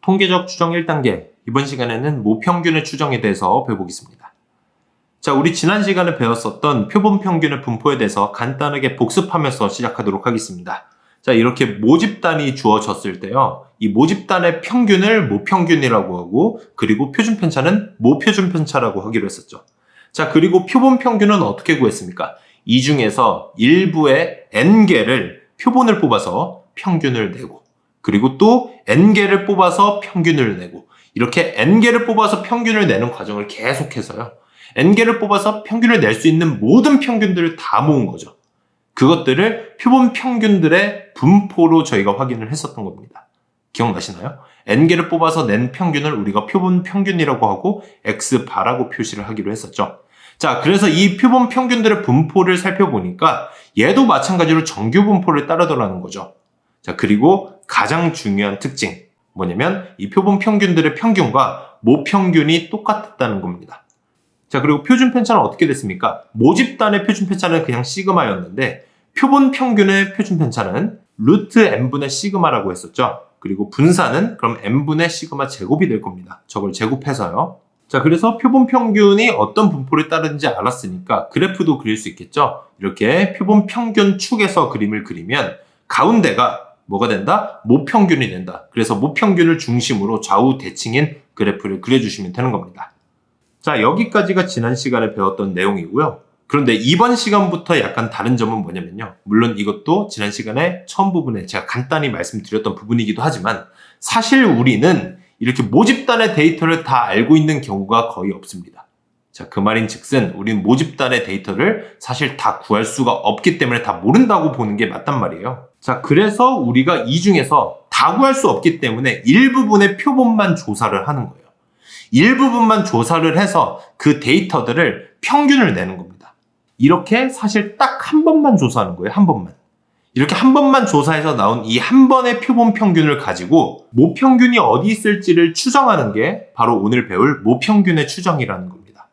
통계적 추정 1단계, 이번 시간에는 모평균의 추정에 대해서 배워보겠습니다. 자, 우리 지난 시간에 배웠었던 표본 평균의 분포에 대해서 간단하게 복습하면서 시작하도록 하겠습니다. 자, 이렇게 모집단이 주어졌을 때요, 이 모집단의 평균을 모평균이라고 하고, 그리고 표준 편차는 모표준 편차라고 하기로 했었죠. 자, 그리고 표본 평균은 어떻게 구했습니까? 이 중에서 일부의 n개를 표본을 뽑아서 평균을 내고, 그리고 또 n개를 뽑아서 평균을 내고, 이렇게 n개를 뽑아서 평균을 내는 과정을 계속해서요, n개를 뽑아서 평균을 낼 수 있는 모든 평균들을 다 모은 거죠. 그것들을 표본 평균들의 분포로 저희가 확인을 했었던 겁니다. 기억나시나요? n개를 뽑아서 낸 평균을 우리가 표본 평균이라고 하고 x바라고 표시를 하기로 했었죠. 자, 그래서 이 표본 평균들의 분포를 살펴보니까 얘도 마찬가지로 정규 분포를 따르더라는 거죠. 자, 그리고 가장 중요한 특징 뭐냐면 이 표본 평균들의 평균과 모평균이 똑같았다는 겁니다. 자, 그리고 표준 편차는 어떻게 됐습니까? 모집단의 표준 편차는 그냥 시그마였는데 표본 평균의 표준 편차는 루트 n분의 시그마라고 했었죠. 그리고 분산은 그럼 n분의 시그마 제곱이 될 겁니다. 저걸 제곱해서요. 자, 그래서 표본 평균이 어떤 분포를 따르는지 알았으니까 그래프도 그릴 수 있겠죠. 이렇게 표본 평균 축에서 그림을 그리면 가운데가 뭐가 된다? 모평균이 된다. 그래서 모평균을 중심으로 좌우 대칭인 그래프를 그려주시면 되는 겁니다. 자, 여기까지가 지난 시간에 배웠던 내용이고요. 그런데 이번 시간부터 약간 다른 점은 뭐냐면요. 물론 이것도 지난 시간에 처음 부분에 제가 간단히 말씀드렸던 부분이기도 하지만 사실 우리는 이렇게 모집단의 데이터를 다 알고 있는 경우가 거의 없습니다. 자, 그 말인 즉슨 우리는 모집단의 데이터를 사실 다 구할 수가 없기 때문에 다 모른다고 보는 게 맞단 말이에요. 자, 그래서 우리가 이 중에서 다 구할 수 없기 때문에 일부분의 표본만 조사를 하는 거예요. 일부분만 조사를 해서 그 데이터들을 평균을 내는 겁니다. 이렇게 사실 딱 한 번만 조사하는 거예요. 한 번만. 이렇게 한 번만 조사해서 나온 이 한 번의 표본 평균을 가지고 모평균이 어디 있을지를 추정하는 게 바로 오늘 배울 모평균의 추정이라는 겁니다.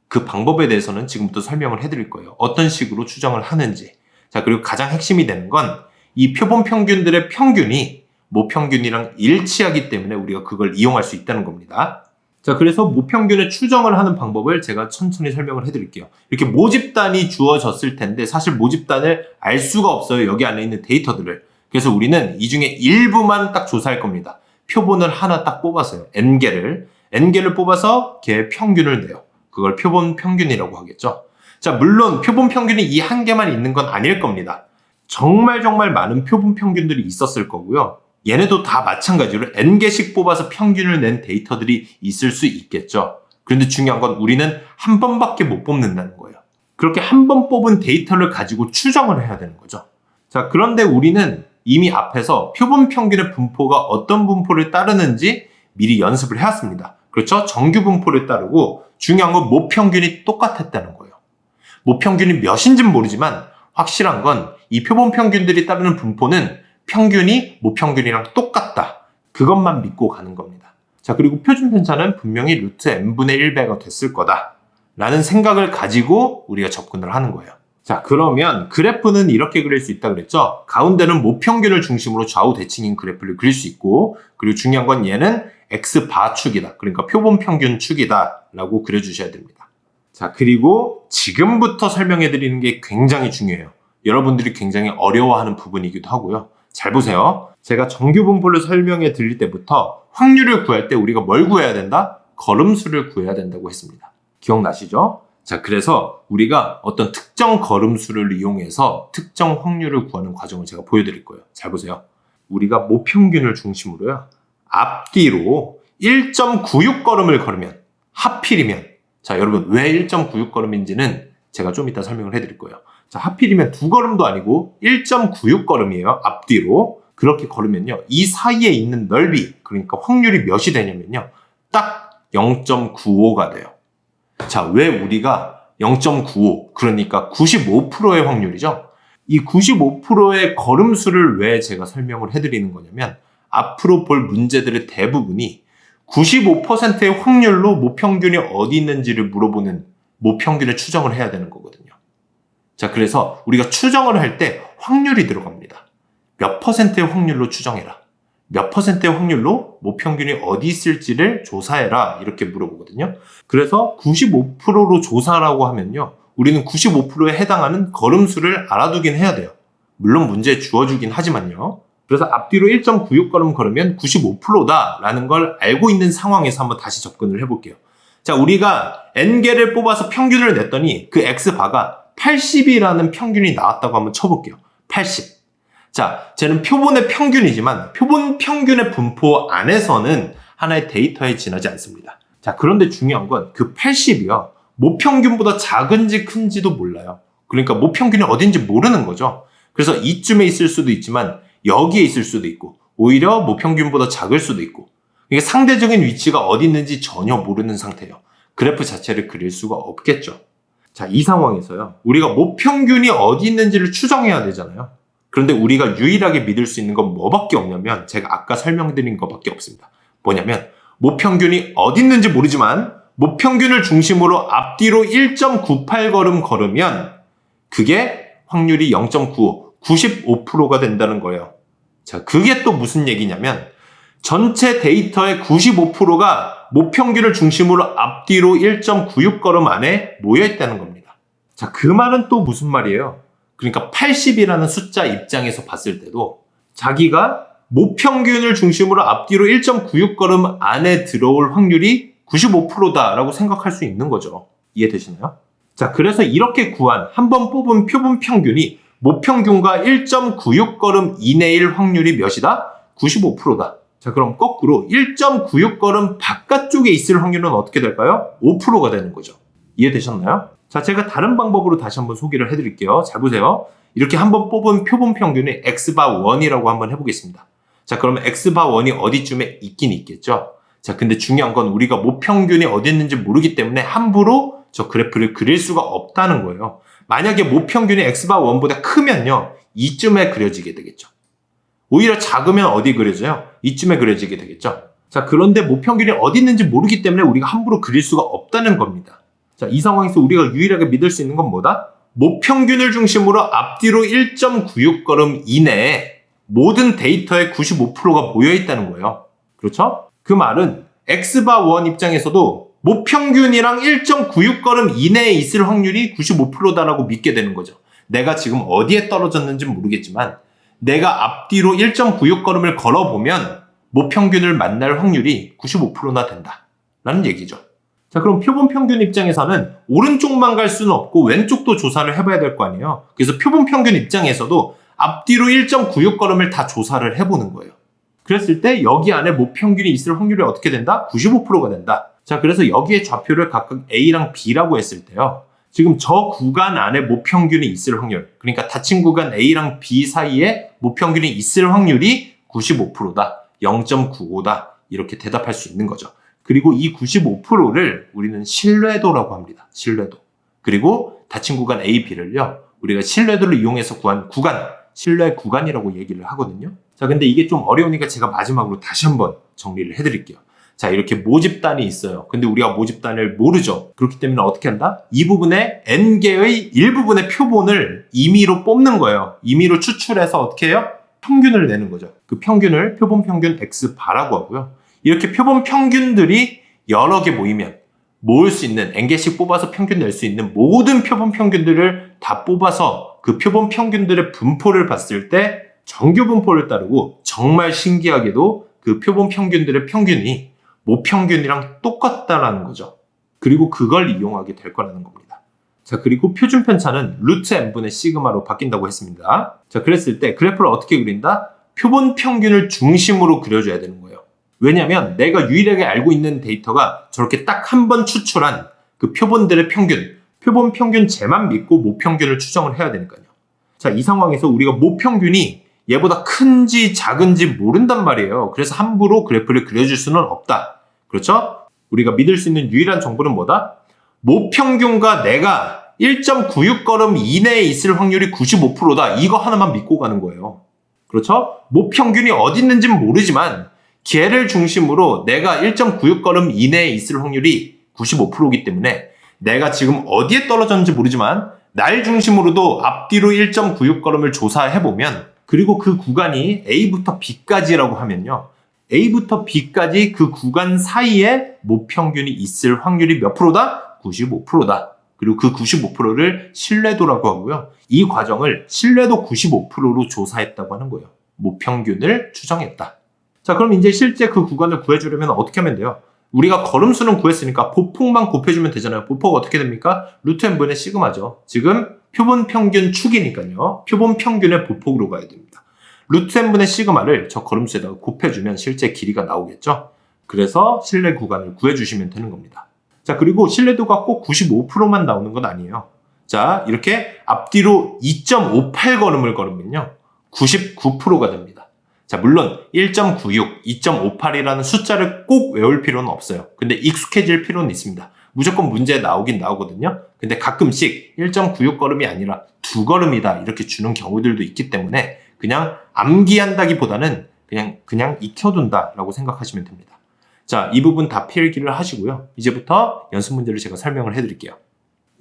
그 방법에 대해서는 지금부터 설명을 해드릴 거예요. 어떤 식으로 추정을 하는지. 자, 그리고 가장 핵심이 되는 건 이 표본 평균들의 평균이 모평균이랑 일치하기 때문에 우리가 그걸 이용할 수 있다는 겁니다. 자, 그래서 모평균의 추정을 하는 방법을 제가 천천히 설명을 해드릴게요. 이렇게 모집단이 주어졌을 텐데 사실 모집단을 알 수가 없어요. 여기 안에 있는 데이터들을. 그래서 우리는 이 중에 일부만 딱 조사할 겁니다. 표본을 하나 딱 뽑아서요. n개를 뽑아서 걔의 평균을 내요. 그걸 표본 평균이라고 하겠죠. 자, 물론 표본 평균이 이 한 개만 있는 건 아닐 겁니다. 정말 많은 표본 평균들이 있었을 거고요. 얘네도 다 마찬가지로 n개씩 뽑아서 평균을 낸 데이터들이 있을 수 있겠죠. 그런데 중요한 건 우리는 한 번밖에 못 뽑는다는 거예요. 그렇게 한 번 뽑은 데이터를 가지고 추정을 해야 되는 거죠. 자, 그런데 우리는 이미 앞에서 표본 평균의 분포가 어떤 분포를 따르는지 미리 연습을 해왔습니다. 그렇죠? 정규 분포를 따르고 중요한 건 모평균이 똑같았다는 거예요. 모평균이 몇인지는 모르지만 확실한 건 이 표본 평균들이 따르는 분포는 평균이 모평균이랑 똑같다. 그것만 믿고 가는 겁니다. 자, 그리고 표준 편차는 분명히 루트 n분의 1배가 됐을 거다 라는 생각을 가지고 우리가 접근을 하는 거예요. 자, 그러면 그래프는 이렇게 그릴 수 있다 그랬죠? 가운데는 모평균을 중심으로 좌우 대칭인 그래프를 그릴 수 있고, 그리고 중요한 건 얘는 x바 축이다. 그러니까 표본 평균 축이다 라고 그려주셔야 됩니다. 자, 그리고 지금부터 설명해 드리는 게 굉장히 중요해요. 여러분들이 굉장히 어려워하는 부분이기도 하고요. 잘 보세요. 제가 정규 분포를 설명해 드릴 때부터 확률을 구할 때 우리가 뭘 구해야 된다? 걸음수를 구해야 된다고 했습니다. 기억나시죠? 자, 그래서 우리가 어떤 특정 걸음수를 이용해서 특정 확률을 구하는 과정을 제가 보여드릴 거예요. 잘 보세요. 우리가 모평균을 중심으로요, 앞뒤로 1.96걸음을 걸으면 하필이면, 자, 여러분 왜 1.96걸음인지는 제가 좀 이따 설명을 해드릴 거예요. 자, 하필이면 2걸음도 아니고 1.96걸음이에요. 앞뒤로. 그렇게 걸으면요, 이 사이에 있는 넓이, 그러니까 확률이 몇이 되냐면요, 딱 0.95가 돼요. 자, 왜 우리가 0.95, 그러니까 95%의 확률이죠. 이 95%의 걸음수를 왜 제가 설명을 해드리는 거냐면 앞으로 볼 문제들의 대부분이 95%의 확률로 모평균이 어디 있는지를 물어보는 모평균의 추정을 해야 되는 거거든요. 자, 그래서 우리가 추정을 할 때 확률이 들어갑니다. 몇 퍼센트의 확률로 추정해라. 몇 퍼센트의 확률로 모평균이 어디 있을지를 조사해라 이렇게 물어보거든요. 그래서 95%로 조사라고 하면요. 우리는 95%에 해당하는 걸음수를 알아두긴 해야 돼요. 물론 문제에 주어주긴 하지만요. 그래서 앞뒤로 1.96걸음 걸으면 95%다라는 걸 알고 있는 상황에서 한번 다시 접근을 해볼게요. 자, 우리가 n개를 뽑아서 평균을 냈더니 그 x바가 80이라는 평균이 나왔다고 한번 쳐볼게요. 80. 자, 쟤는 표본의 평균이지만 표본 평균의 분포 안에서는 하나의 데이터에 지나지 않습니다. 자, 그런데 중요한 건 그 80이요. 모평균보다 작은지 큰지도 몰라요. 그러니까 모평균이 어딘지 모르는 거죠. 그래서 이쯤에 있을 수도 있지만 여기에 있을 수도 있고 오히려 모평균보다 작을 수도 있고 이게 상대적인 위치가 어디 있는지 전혀 모르는 상태예요. 그래프 자체를 그릴 수가 없겠죠. 자, 이 상황에서요. 우리가 모평균이 어디 있는지를 추정해야 되잖아요. 그런데 우리가 유일하게 믿을 수 있는 건 뭐밖에 없냐면 제가 아까 설명드린 것밖에 없습니다. 뭐냐면 모평균이 어디 있는지 모르지만 모평균을 중심으로 앞뒤로 1.98걸음 걸으면 그게 확률이 0.95, 95%가 된다는 거예요. 자, 그게 또 무슨 얘기냐면 전체 데이터의 95%가 모평균을 중심으로 앞뒤로 1.96걸음 안에 모여있다는 겁니다. 자, 그 말은 또 무슨 말이에요? 그러니까 80이라는 숫자 입장에서 봤을 때도 자기가 모평균을 중심으로 앞뒤로 1.96걸음 안에 들어올 확률이 95%다라고 생각할 수 있는 거죠. 이해되시나요? 자, 그래서 이렇게 구한 한번 뽑은 표본 평균이 모평균과 1.96걸음 이내일 확률이 몇이다? 95%다. 자, 그럼 거꾸로 1.96걸음 바깥쪽에 있을 확률은 어떻게 될까요? 5%가 되는 거죠. 이해되셨나요? 자, 제가 다른 방법으로 다시 한번 소개를 해드릴게요. 잘 보세요. 이렇게 한번 뽑은 표본 평균이 x바1이라고 한번 해보겠습니다. 자, 그러면 x바1이 어디쯤에 있긴 있겠죠? 자, 근데 중요한 건 우리가 모평균이 어디 있는지 모르기 때문에 함부로 저 그래프를 그릴 수가 없다는 거예요. 만약에 모평균이 x바1보다 크면요. 이쯤에 그려지게 되겠죠. 오히려 작으면 어디 그려져요? 이쯤에 그려지게 되겠죠. 자, 그런데 모평균이 어디 있는지 모르기 때문에 우리가 함부로 그릴 수가 없다는 겁니다. 자, 이 상황에서 우리가 유일하게 믿을 수 있는 건 뭐다? 모평균을 중심으로 앞뒤로 1.96걸음 이내에 모든 데이터의 95%가 모여있다는 거예요. 그렇죠? 그 말은 x바1 입장에서도 모평균이랑 1.96걸음 이내에 있을 확률이 95%다라고 믿게 되는 거죠. 내가 지금 어디에 떨어졌는지 모르겠지만 내가 앞뒤로 1.96걸음을 걸어보면 모평균을 만날 확률이 95%나 된다 라는 얘기죠. 자, 그럼 표본 평균 입장에서는 오른쪽만 갈 수는 없고 왼쪽도 조사를 해봐야 될 거 아니에요. 그래서 표본 평균 입장에서도 앞뒤로 1.96걸음을 다 조사를 해보는 거예요. 그랬을 때 여기 안에 모평균이 있을 확률이 어떻게 된다? 95%가 된다. 자, 그래서 여기에 좌표를 각각 A랑 B라고 했을 때요. 지금 저 구간 안에 모평균이 있을 확률, 그러니까 닫힌 구간 A랑 B 사이에 모평균이 있을 확률이 95%다, 0.95다 이렇게 대답할 수 있는 거죠. 그리고 이 95%를 우리는 신뢰도라고 합니다. 신뢰도. 그리고 닫힌 구간 A, B를요. 우리가 신뢰도를 이용해서 구한 구간, 신뢰 구간이라고 얘기를 하거든요. 자, 근데 이게 좀 어려우니까 제가 마지막으로 다시 한번 정리를 해드릴게요. 자, 이렇게 모집단이 있어요. 근데 우리가 모집단을 모르죠. 그렇기 때문에 어떻게 한다? 이 부분에 n개의 일부분의 표본을 임의로 뽑는 거예요. 임의로 추출해서 어떻게 해요? 평균을 내는 거죠. 그 평균을 표본 평균 x바라고 하고요. 이렇게 표본 평균들이 여러 개 모이면 모을 수 있는 n개씩 뽑아서 평균 낼 수 있는 모든 표본 평균들을 다 뽑아서 그 표본 평균들의 분포를 봤을 때 정규 분포를 따르고 정말 신기하게도 그 표본 평균들의 평균이 모평균이랑 똑같다라는 거죠. 그리고 그걸 이용하게 될 거라는 겁니다. 자, 그리고 표준 편차는 루트 n분의 시그마로 바뀐다고 했습니다. 자, 그랬을 때 그래프를 어떻게 그린다? 표본 평균을 중심으로 그려줘야 되는 거예요. 왜냐면 내가 유일하게 알고 있는 데이터가 저렇게 딱 한 번 추출한 그 표본들의 평균, 표본 평균 쟤만 믿고 모평균을 추정을 해야 되니까요. 자, 이 상황에서 우리가 모평균이 얘보다 큰지 작은지 모른단 말이에요. 그래서 함부로 그래프를 그려줄 수는 없다. 그렇죠? 우리가 믿을 수 있는 유일한 정보는 뭐다? 모평균과 내가 1.96걸음 이내에 있을 확률이 95%다. 이거 하나만 믿고 가는 거예요. 그렇죠? 모평균이 어디 있는지는 모르지만 걔를 중심으로 내가 1.96걸음 이내에 있을 확률이 95%이기 때문에 내가 지금 어디에 떨어졌는지 모르지만 날 중심으로도 앞뒤로 1.96걸음을 조사해보면 그리고 그 구간이 A부터 B까지라고 하면요. A부터 B까지 그 구간 사이에 모평균이 있을 확률이 몇 프로다? 95%다. 그리고 그 95%를 신뢰도라고 하고요. 이 과정을 신뢰도 95%로 조사했다고 하는 거예요. 모평균을 추정했다. 자, 그럼 이제 실제 그 구간을 구해주려면 어떻게 하면 돼요? 우리가 걸음수는 구했으니까 보폭만 곱해주면 되잖아요. 보폭 어떻게 됩니까? 루트 n분의 시그마죠. 지금 표본 평균 축이니까요. 표본 평균의 보폭으로 가야 됩니다. 루트 n분의 시그마를 저 걸음수에다가 곱해주면 실제 길이가 나오겠죠. 그래서 신뢰 구간을 구해주시면 되는 겁니다. 자, 그리고 신뢰도가 꼭 95%만 나오는 건 아니에요. 자, 이렇게 앞뒤로 2.58 걸음을 걸으면요. 99%가 됩니다. 자, 물론 1.96, 2.58이라는 숫자를 꼭 외울 필요는 없어요. 근데 익숙해질 필요는 있습니다. 무조건 문제에 나오긴 나오거든요. 근데 가끔씩 1.96 걸음이 아니라 2걸음이다 이렇게 주는 경우들도 있기 때문에 그냥 암기한다기보다는 그냥 익혀둔다라고 생각하시면 됩니다. 자, 이 부분 다 필기를 하시고요. 이제부터 연습 문제를 제가 설명을 해드릴게요.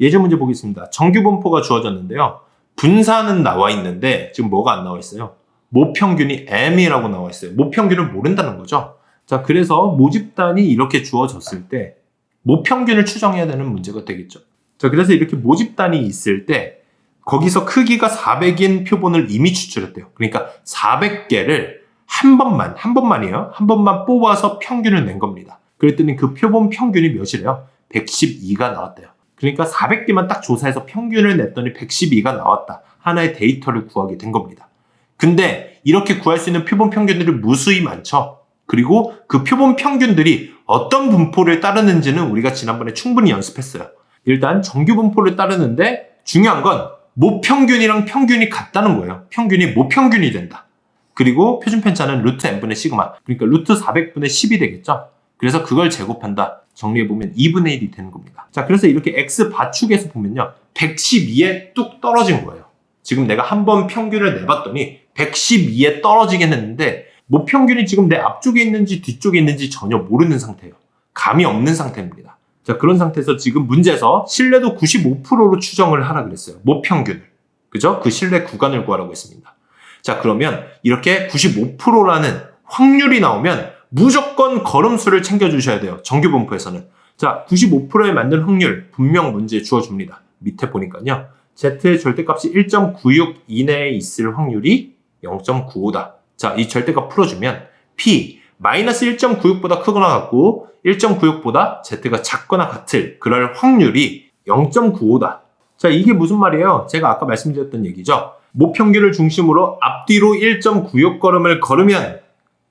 예제 문제 보겠습니다. 정규 분포가 주어졌는데요. 분사는 나와 있는데 지금 뭐가 안 나와 있어요? 모평균이 M이라고 나와 있어요. 모평균을 모른다는 거죠. 자, 그래서 모집단이 이렇게 주어졌을 때 모평균을 추정해야 되는 문제가 되겠죠. 자, 그래서 이렇게 모집단이 있을 때 거기서 크기가 400인 표본을 이미 추출했대요. 그러니까 400개를 한 번만 뽑아서 평균을 낸 겁니다. 그랬더니 그 표본 평균이 몇이래요? 112가 나왔대요. 그러니까 400개만 딱 조사해서 평균을 냈더니 112가 나왔다. 하나의 데이터를 구하게 된 겁니다. 근데 이렇게 구할 수 있는 표본 평균들이 무수히 많죠. 그리고 그 표본 평균들이 어떤 분포를 따르는지는 우리가 지난번에 충분히 연습했어요. 일단 정규 분포를 따르는데 중요한 건 모평균이랑 평균이 같다는 거예요. 평균이 모평균이 된다. 그리고 표준 편차는 루트 n분의 시그마, 그러니까 루트 400분의 10이 되겠죠. 그래서 그걸 제곱한다. 정리해보면 2분의 1이 되는 겁니다. 자, 그래서 이렇게 x 바축에서 보면요. 112에 뚝 떨어진 거예요. 지금 내가 한번 평균을 내봤더니 112에 떨어지긴 했는데 모평균이 지금 내 앞쪽에 있는지 뒤쪽에 있는지 전혀 모르는 상태예요. 감이 없는 상태입니다. 자, 그런 상태에서 지금 문제에서 신뢰도 95%로 추정을 하라 그랬어요. 모평균을. 그죠? 그 신뢰 구간을 구하라고 했습니다. 자, 그러면 이렇게 95%라는 확률이 나오면 무조건 걸음수를 챙겨주셔야 돼요. 정규 분포에서는. 자, 95%에 맞는 확률 분명 문제에 주어줍니다. 밑에 보니까요. Z의 절대값이 1.96 이내에 있을 확률이 0.95다. 자, 이 절대값 풀어주면 P 마이너스 1.96보다 크거나 같고 1.96보다 Z가 작거나 같을 그럴 확률이 0.95다. 자, 이게 무슨 말이에요? 제가 아까 말씀드렸던 얘기죠. 모평균을 중심으로 앞뒤로 1.96 걸음을 걸으면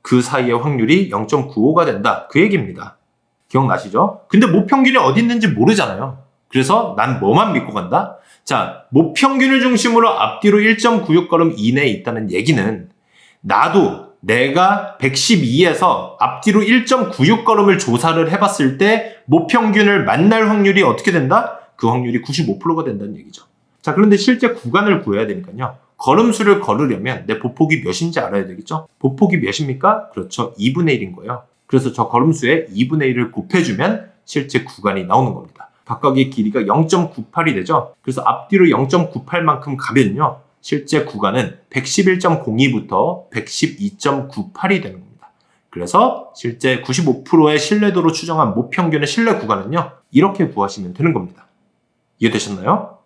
그 사이의 확률이 0.95가 된다. 그 얘기입니다. 기억나시죠? 근데 모평균이 어디 있는지 모르잖아요. 그래서 난 뭐만 믿고 간다? 자, 모평균을 중심으로 앞뒤로 1.96 걸음 이내에 있다는 얘기는 나도 내가 112에서 앞뒤로 1.96 걸음을 조사를 해봤을 때 모평균을 만날 확률이 어떻게 된다? 그 확률이 95%가 된다는 얘기죠. 자, 그런데 실제 구간을 구해야 되니까요. 걸음수를 걸으려면 내 보폭이 몇인지 알아야 되겠죠? 보폭이 몇입니까? 그렇죠. 2분의 1인 거예요. 그래서 저 걸음수에 2분의 1을 곱해주면 실제 구간이 나오는 겁니다. 각각의 길이가 0.98이 되죠? 그래서 앞뒤로 0.98만큼 가면요. 실제 구간은 111.02부터 112.98이 되는 겁니다. 그래서 실제 95%의 신뢰도로 추정한 모평균의 신뢰 구간은요. 이렇게 구하시면 되는 겁니다. 이해되셨나요?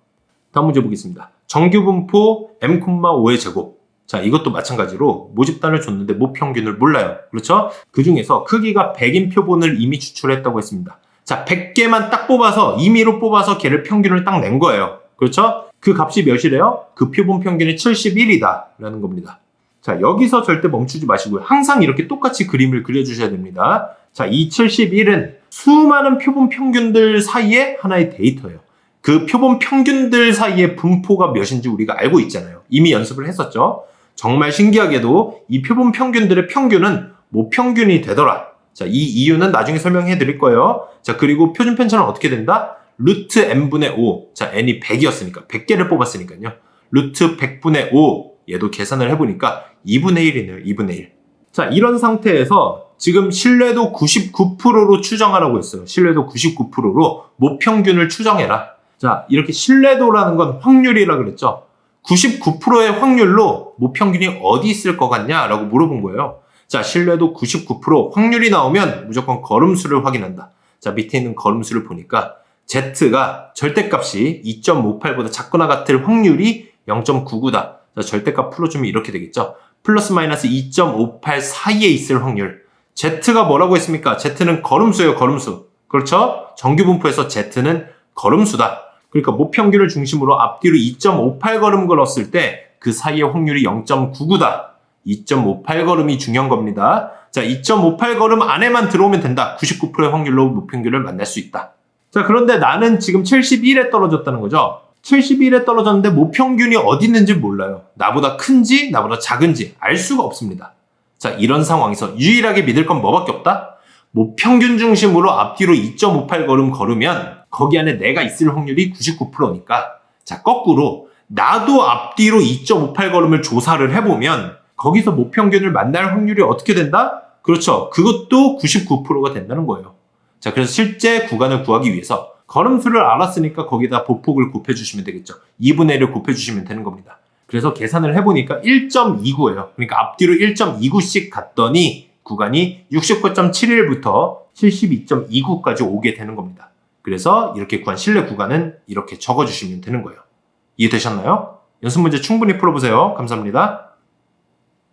다음 문제 보겠습니다. 정규 분포 m,5의 제곱. 자, 이것도 마찬가지로 모집단을 줬는데 모평균을 몰라요. 그렇죠? 그 중에서 크기가 100인 표본을 이미 추출했다고 했습니다. 자, 100개만 딱 뽑아서 임의로 뽑아서 걔를 평균을 딱 낸 거예요. 그렇죠? 그 값이 몇이래요? 그 표본 평균이 71이다 라는 겁니다. 자, 여기서 절대 멈추지 마시고요. 항상 이렇게 똑같이 그림을 그려주셔야 됩니다. 자, 이 71은 수많은 표본 평균들 사이에 하나의 데이터예요. 그 표본 평균들 사이의 분포가 몇인지 우리가 알고 있잖아요. 이미 연습을 했었죠. 정말 신기하게도 이 표본 평균들의 평균은 모평균이 되더라. 자, 이 이유는 나중에 설명해 드릴 거예요. 자, 그리고 표준 편차는 어떻게 된다? 루트 n분의 5. 자, n이 100이었으니까 100개를 뽑았으니까요. 루트 100분의 5. 얘도 계산을 해보니까 2분의 1이네요. 2분의 1. 자, 이런 상태에서 지금 신뢰도 99%로 추정하라고 했어요. 신뢰도 99%로 모평균을 추정해라. 자, 이렇게 신뢰도라는 건 확률이라 그랬죠. 99%의 확률로 모평균이 어디 있을 것 같냐라고 물어본 거예요. 자, 신뢰도 99%, 확률이 나오면 무조건 걸음수를 확인한다. 자, 밑에 있는 걸음수를 보니까 Z가 절대값이 2.58보다 작거나 같을 확률이 0.99다. 자, 절대값 풀어주면 이렇게 되겠죠. 플러스 마이너스 2.58 사이에 있을 확률. Z가 뭐라고 했습니까? Z는 걸음수예요, 걸음수. 그렇죠? 정규분포에서 Z는 걸음수다. 그러니까 모평균을 중심으로 앞뒤로 2.58걸음 걸었을 때 그 사이의 확률이 0.99다. 2.58걸음이 중요한 겁니다. 자, 2.58걸음 안에만 들어오면 된다. 99%의 확률로 모평균을 만날 수 있다. 자, 그런데 나는 지금 71에 떨어졌다는 거죠. 71에 떨어졌는데 모평균이 어디 있는지 몰라요. 나보다 큰지 나보다 작은지 알 수가 없습니다. 자, 이런 상황에서 유일하게 믿을 건 뭐밖에 없다? 모평균 중심으로 앞뒤로 2.58걸음 걸으면 거기 안에 내가 있을 확률이 99%니까 자, 거꾸로 나도 앞뒤로 2.58걸음을 조사를 해보면 거기서 모평균을 만날 확률이 어떻게 된다? 그렇죠. 그것도 99%가 된다는 거예요. 자, 그래서 실제 구간을 구하기 위해서 걸음수를 알았으니까 거기다 보폭을 곱해주시면 되겠죠. 2분의 1을 곱해주시면 되는 겁니다. 그래서 계산을 해보니까 1.29예요. 그러니까 앞뒤로 1.29씩 갔더니 구간이 69.71부터 72.29까지 오게 되는 겁니다. 그래서 이렇게 구한 신뢰 구간은 이렇게 적어주시면 되는 거예요. 이해되셨나요? 연습 문제 충분히 풀어보세요. 감사합니다.